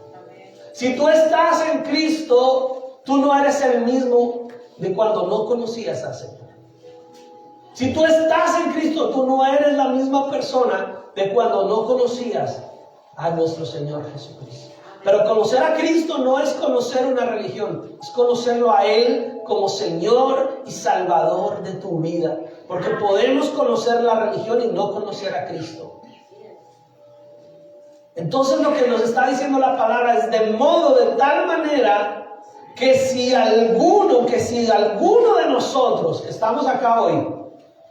S1: Si tú estás en Cristo, tú no eres el mismo de cuando no conocías al Señor. Si tú estás en Cristo, tú no eres la misma persona de cuando no conocías a nuestro Señor Jesucristo. Pero conocer a Cristo no es conocer una religión, es conocerlo a Él como Señor y Salvador de tu vida. Porque podemos conocer la religión y no conocer a Cristo. Entonces lo que nos está diciendo la palabra es de modo, de tal manera, que si alguno de nosotros que estamos acá hoy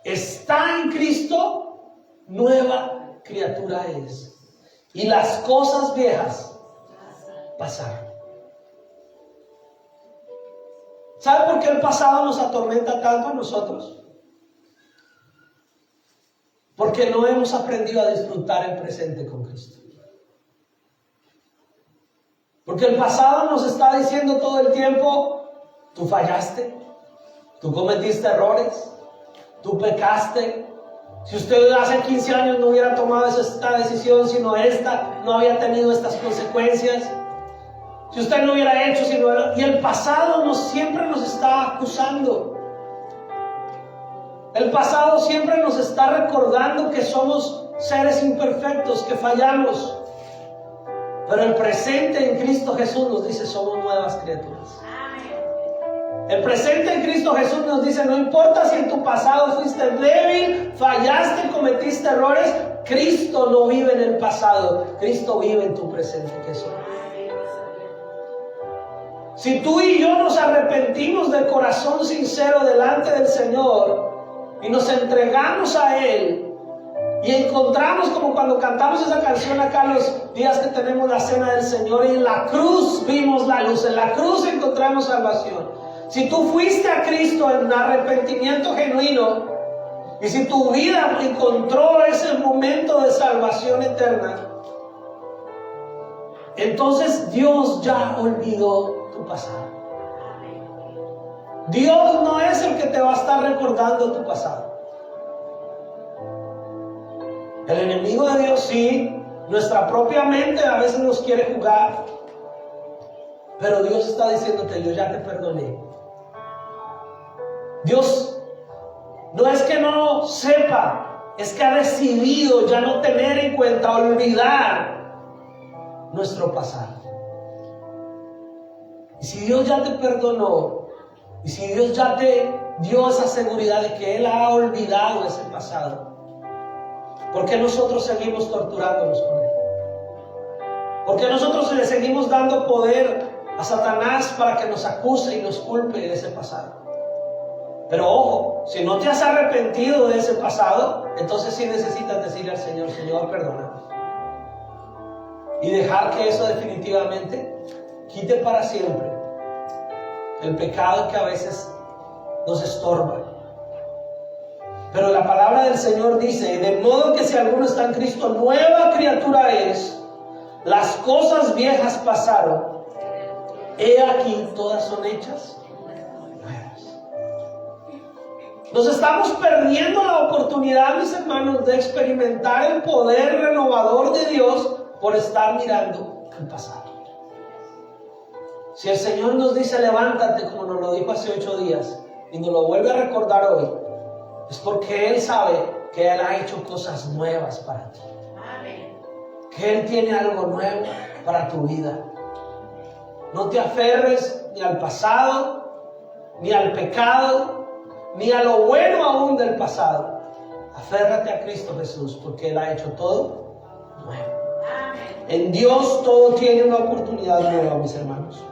S1: está en Cristo, nueva criatura es. Y las cosas viejas pasaron. ¿Sabe por qué el pasado nos atormenta tanto a nosotros? Porque no hemos aprendido a disfrutar el presente con Cristo. Porque el pasado nos está diciendo todo el tiempo, tú fallaste, tú cometiste errores, tú pecaste. Si usted hace 15 años no hubiera tomado esta decisión, sino esta, no había tenido estas consecuencias. Si usted no hubiera hecho, y el pasado siempre nos está acusando. El pasado siempre nos está recordando que somos seres imperfectos, que fallamos. Pero el presente en Cristo Jesús nos dice, somos nuevas criaturas. El presente en Cristo Jesús nos dice, no importa si en tu pasado fuiste débil, fallaste, cometiste errores, Cristo no vive en el pasado, Cristo vive en tu presente, que es hoy. Si tú y yo nos arrepentimos de corazón sincero delante del Señor y nos entregamos a Él y encontramos, como cuando cantamos esa canción acá los días que tenemos la cena del Señor, y en la cruz vimos la luz, en la cruz encontramos salvación. Si tú fuiste a Cristo en arrepentimiento genuino y si tu vida encontró ese momento de salvación eterna, entonces Dios ya olvidó tu pasado. Dios no es el que te va a estar recordando tu pasado. El enemigo de Dios sí, nuestra propia mente a veces nos quiere jugar, pero Dios está diciéndote, yo ya te perdoné. Dios no es que no sepa, es que ha decidido ya no tener en cuenta, olvidar nuestro pasado. Y si Dios ya te perdonó, y si Dios ya te dio esa seguridad de que Él ha olvidado ese pasado, ¿por qué nosotros seguimos torturándonos con Él? ¿Por qué nosotros le seguimos dando poder a Satanás para que nos acuse y nos culpe de ese pasado? Pero ojo, si no te has arrepentido de ese pasado, entonces sí necesitas decirle al Señor, Señor, perdóname. Y dejar que eso definitivamente quite para siempre el pecado que a veces nos estorba. Pero la palabra del Señor dice, de modo que si alguno está en Cristo, nueva criatura es, las cosas viejas pasaron, he aquí todas son hechas nuevas. Nos estamos perdiendo la oportunidad, mis hermanos, de experimentar el poder renovador de Dios por estar mirando el pasado. Si el Señor nos dice levántate, como nos lo dijo hace 8 días, y nos lo vuelve a recordar hoy, es porque Él sabe que Él ha hecho cosas nuevas para ti. Que Él tiene algo nuevo para tu vida. No te aferres ni al pasado, ni al pecado, ni a lo bueno aún del pasado. Aférrate a Cristo Jesús, porque Él ha hecho todo nuevo. En Dios todo tiene una oportunidad nueva, mis hermanos.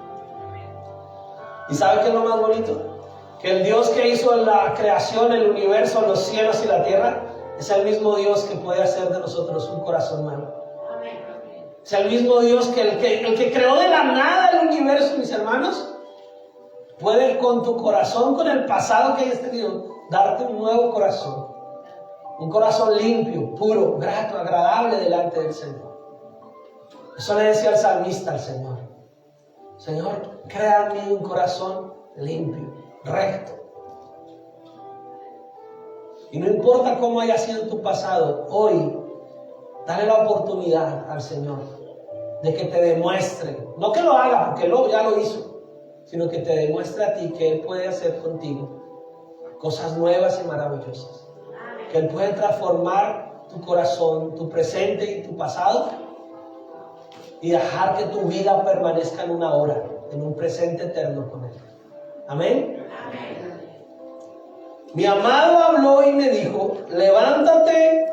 S1: ¿Y sabe qué es lo más bonito? Que el Dios que hizo la creación, el universo, los cielos y la tierra, es el mismo Dios que puede hacer de nosotros un corazón nuevo. Es el mismo Dios que el que creó de la nada el universo, mis hermanos, puede con tu corazón, con el pasado que hayas tenido, darte un nuevo corazón. Un corazón limpio, puro, grato, agradable delante del Señor. Eso le decía el salmista al Señor. Señor, crea en mí un corazón limpio, recto. Y no importa cómo haya sido tu pasado, hoy dale la oportunidad al Señor de que te demuestre, no que lo haga porque ya lo hizo, sino que te demuestre a ti que Él puede hacer contigo cosas nuevas y maravillosas. Que Él puede transformar tu corazón, tu presente y tu pasado, y dejar que tu vida permanezca en una hora, en un presente eterno con Él. Amén. Mi amado habló y me dijo, levántate,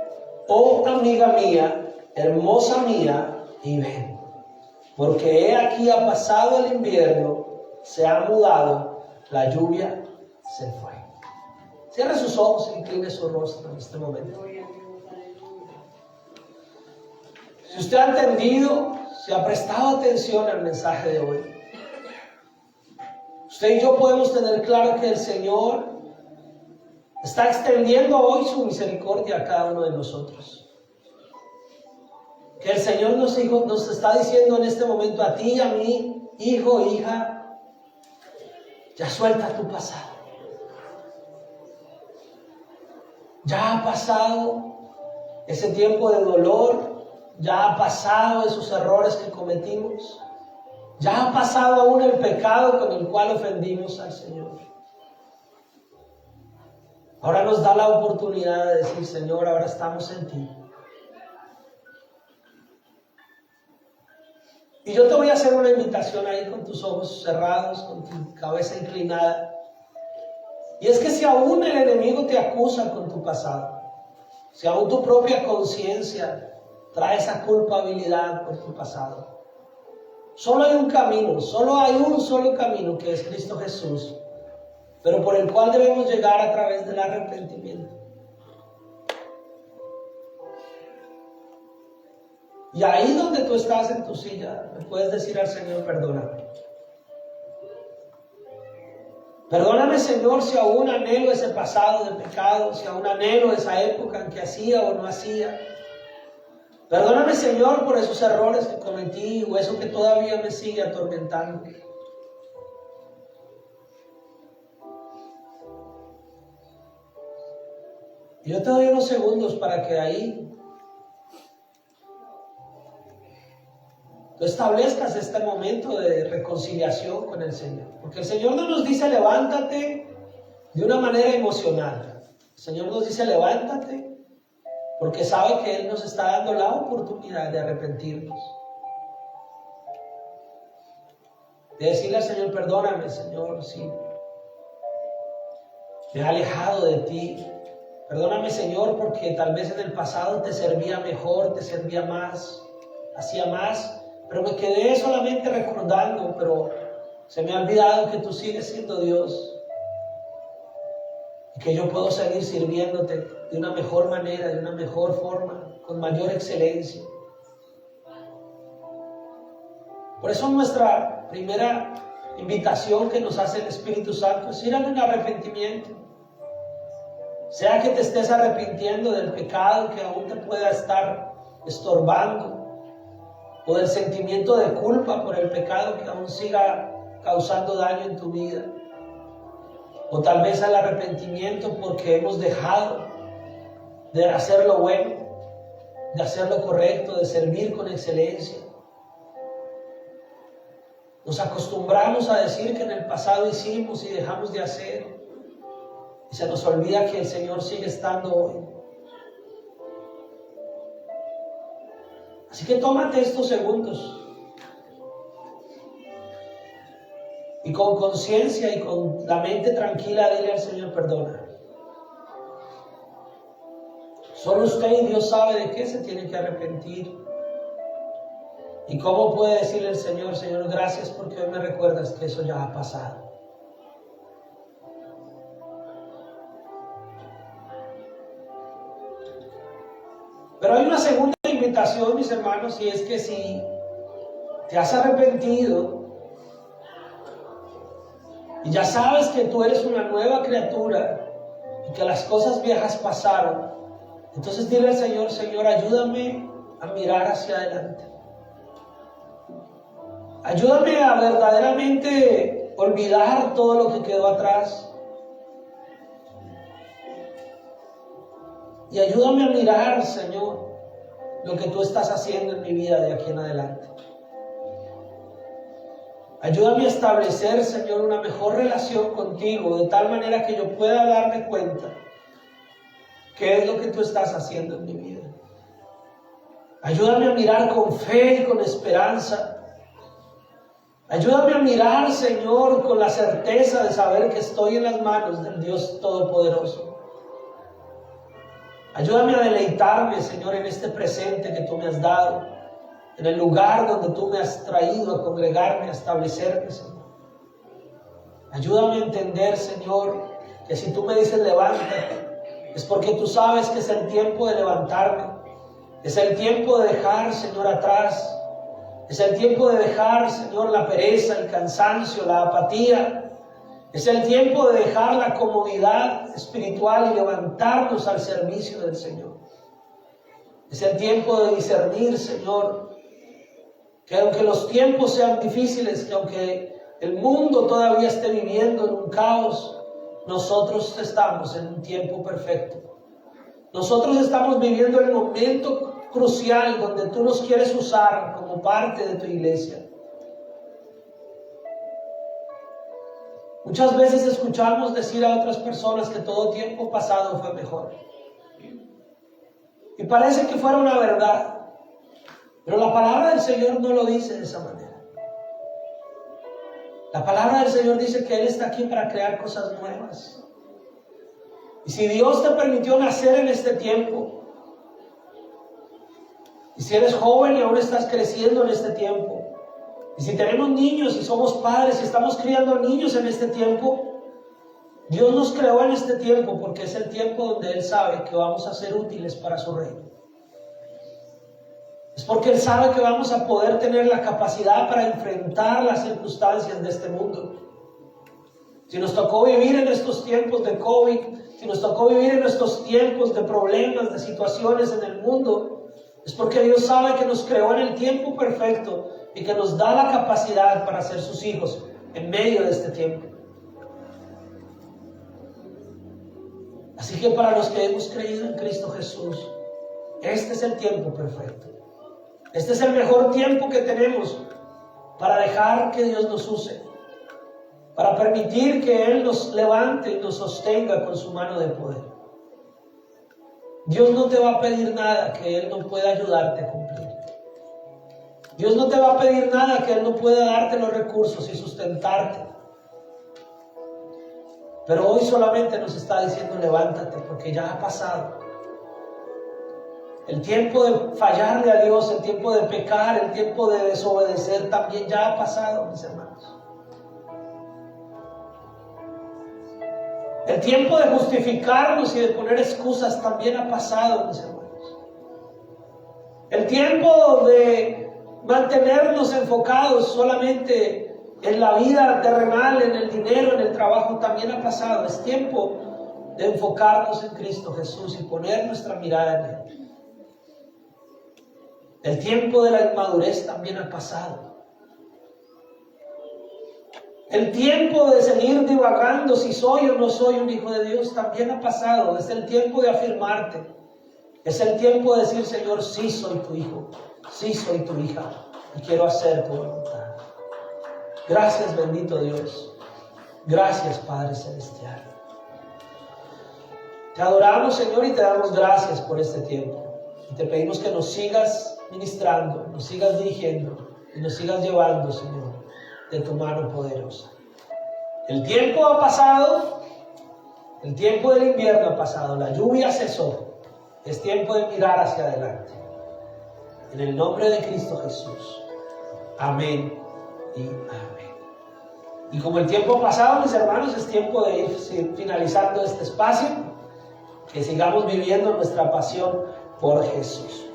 S1: oh amiga mía, hermosa mía, y ven, porque he aquí ha pasado el invierno, se ha mudado, la lluvia se fue. Cierre sus ojos e incline su rostro en este momento. Si usted ha entendido, si ha prestado atención al mensaje de hoy, usted y yo podemos tener claro que el Señor está extendiendo hoy su misericordia a cada uno de nosotros. Que el Señor nos está diciendo en este momento a ti y a mí, hijo, hija, ya suelta tu pasado. Ya ha pasado ese tiempo de dolor, ya ha pasado esos errores que cometimos, ya ha pasado aún el pecado con el cual ofendimos al Señor. Ahora nos da la oportunidad de decir, Señor, ahora estamos en ti. Y yo te voy a hacer una invitación ahí con tus ojos cerrados, con tu cabeza inclinada. Y es que si aún el enemigo te acusa con tu pasado, si aún tu propia conciencia trae esa culpabilidad por tu pasado, solo hay un camino, solo hay un solo camino, que es Cristo Jesús, pero por el cual debemos llegar a través del arrepentimiento. Y ahí donde tú estás en tu silla, le puedes decir al Señor, perdóname. Perdóname, Señor, si aún anhelo ese pasado de pecado, si aún anhelo esa época en que hacía o no hacía. Perdóname, Señor, por esos errores que cometí o eso que todavía me sigue atormentando. Y yo te doy unos segundos para que ahí tú establezcas este momento de reconciliación con el Señor. Porque el Señor no nos dice levántate de una manera emocional. El Señor nos dice levántate porque sabe que Él nos está dando la oportunidad de arrepentirnos. De decirle al Señor, perdóname, Señor, si me he alejado de ti. Perdóname, Señor, porque tal vez en el pasado te servía mejor, te servía más, hacía más. Pero me quedé solamente recordando, pero se me ha olvidado que tú sigues siendo Dios. Y que yo puedo seguir sirviéndote de una mejor manera, de una mejor forma, con mayor excelencia. Por eso nuestra primera invitación que nos hace el Espíritu Santo es ir a un arrepentimiento. Sea que te estés arrepintiendo del pecado que aún te pueda estar estorbando, o del sentimiento de culpa por el pecado que aún siga causando daño en tu vida, o tal vez al arrepentimiento porque hemos dejado de hacer lo bueno, de hacer lo correcto, de servir con excelencia. Nos acostumbramos a decir que en el pasado hicimos y dejamos de hacer, y se nos olvida que el Señor sigue estando hoy. Así que tómate estos segundos y con conciencia y con la mente tranquila dile al Señor, perdona. Solo usted y Dios sabe de qué se tiene que arrepentir. Y cómo puede decirle al Señor, Señor, gracias porque hoy me recuerdas que eso ya ha pasado. Pero hay una segunda invitación, mis hermanos, y es que si te has arrepentido y ya sabes que tú eres una nueva criatura y que las cosas viejas pasaron, entonces dile al Señor, Señor, ayúdame a mirar hacia adelante. Ayúdame a verdaderamente olvidar todo lo que quedó atrás. Y ayúdame a mirar, Señor, lo que tú estás haciendo en mi vida de aquí en adelante. Ayúdame a establecer, Señor, una mejor relación contigo, de tal manera que yo pueda darme cuenta qué es lo que tú estás haciendo en mi vida. Ayúdame a mirar con fe y con esperanza. Ayúdame a mirar, Señor, con la certeza de saber que estoy en las manos del Dios Todopoderoso. Ayúdame a deleitarme, Señor, en este presente que tú me has dado, en el lugar donde tú me has traído a congregarme, a establecerme, Señor. Ayúdame a entender, Señor, que si tú me dices levántate, es porque tú sabes que es el tiempo de levantarme, es el tiempo de dejar, Señor, atrás, es el tiempo de dejar, Señor, la pereza, el cansancio, la apatía. Es el tiempo de dejar la comodidad espiritual y levantarnos al servicio del Señor. Es el tiempo de discernir, Señor, que aunque los tiempos sean difíciles, que aunque el mundo todavía esté viviendo en un caos, nosotros estamos en un tiempo perfecto, Nosotros estamos viviendo el momento crucial donde tú nos quieres usar como parte de tu iglesia. Muchas veces escuchamos decir a otras personas que todo tiempo pasado fue mejor. Y parece que fuera una verdad. Pero la palabra del Señor no lo dice de esa manera. La palabra del Señor dice que Él está aquí para crear cosas nuevas. Y si Dios te permitió nacer en este tiempo, y si eres joven y aún estás creciendo en este tiempo, y si tenemos niños y somos padres y estamos criando niños en este tiempo, Dios nos creó en este tiempo porque es el tiempo donde Él sabe que vamos a ser útiles para su reino. Es porque Él sabe que vamos a poder tener la capacidad para enfrentar las circunstancias de este mundo. Si nos tocó vivir en estos tiempos de COVID, si nos tocó vivir en estos tiempos de problemas, de situaciones en el mundo, es porque Dios sabe que nos creó en el tiempo perfecto y que nos da la capacidad para ser sus hijos en medio de este tiempo. Así que para los que hemos creído en Cristo Jesús, este es el tiempo perfecto. Este es el mejor tiempo que tenemos para dejar que Dios nos use, para permitir que Él nos levante y nos sostenga con su mano de poder. Dios no te va a pedir nada que Él no pueda ayudarte a cumplir. Dios no te va a pedir nada que Él no pueda darte los recursos y sustentarte. Pero hoy solamente nos está diciendo levántate, porque ya ha pasado. El tiempo de fallarle a Dios, el tiempo de pecar, el tiempo de desobedecer también ya ha pasado, mis hermanos. El tiempo de justificarnos y de poner excusas también ha pasado, mis hermanos. El tiempo de mantenernos enfocados solamente en la vida terrenal, en el dinero, en el trabajo, también ha pasado. Es tiempo de enfocarnos en Cristo Jesús y poner nuestra mirada en Él. El tiempo de la inmadurez también ha pasado. El tiempo de seguir divagando si soy o no soy un hijo de Dios también ha pasado. Es el tiempo de afirmarte. Es el tiempo de decir, Señor, sí soy tu hijo, sí soy tu hija y quiero hacer tu voluntad. Gracias, bendito Dios. Gracias, Padre Celestial. Te adoramos, Señor, y te damos gracias por este tiempo. Y te pedimos que nos sigas ministrando, nos sigas dirigiendo y nos sigas llevando, Señor, de tu mano poderosa. El tiempo ha pasado, el tiempo del invierno ha pasado, la lluvia cesó. Es tiempo de mirar hacia adelante. En el nombre de Cristo Jesús. Amén y amén. Y como el tiempo ha pasado, mis hermanos, es tiempo de ir finalizando este espacio, que sigamos viviendo nuestra pasión por Jesús.